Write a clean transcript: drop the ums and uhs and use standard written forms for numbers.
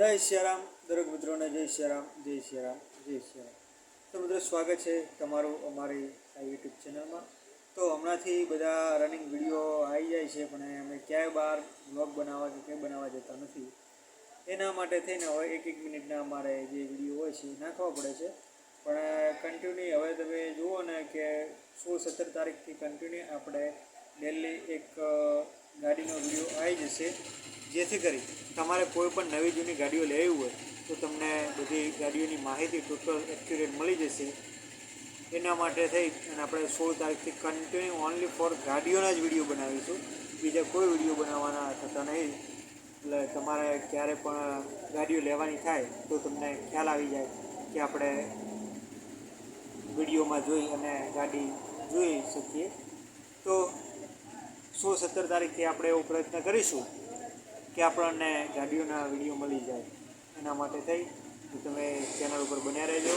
જય સિયારામ દરેક મિત્રોને જય સિયારામ જય સિયારામ જય સિયારામ. તો મિત્રો સ્વાગત છે તમારું અમારી આ યુટ્યુબ ચેનલમાં. તો હમણાંથી બધા રનિંગ વિડીયો આવી જાય છે, પણ અમે ક્યાંય બહાર વ્લોગ બનાવવા કે કંઈ બનાવવા જતા નથી. એના માટે થઈને હવે એક મિનિટના અમારે જે વિડીયો હોય છે એ નાખવા પડે છે. પણ કન્ટિન્યુ હવે તમે જુઓ ને કે 16-17 તારીખથી કન્ટિન્યુ આપણે ડેલી એક ગાડીનો વિડીયો આવી જશે, જેથી કરી તમારે કોઈ પણ નવી જૂની ગાડીઓ લેવી હોય તો તમને બધી ગાડીઓની માહિતી ટોટલ એક્યુરેટ મળી જશે. એના માટે થઈ અને આપણે 16 તારીખથી કન્ટિન્યુ ઓનલી ફોર ગાડીઓના જ વિડીયો બનાવીશું, બીજા કોઈ વિડીયો બનાવવાના થતા નહીં. એટલે તમારે ક્યારે પણ ગાડીઓ લેવાની થાય તો તમને ખ્યાલ આવી જાય કે આપણે વિડીયોમાં જોઈ અને ગાડી જોઈ શકીએ. તો 16-17 તારીખથી આપણે એવો પ્રયત્ન કરીશું કે આપણને ગાડીઓના વિડીયો મળી જાય. એના માટે થઈ તમે ચેનલ ઉપર બન્યા રહેજો.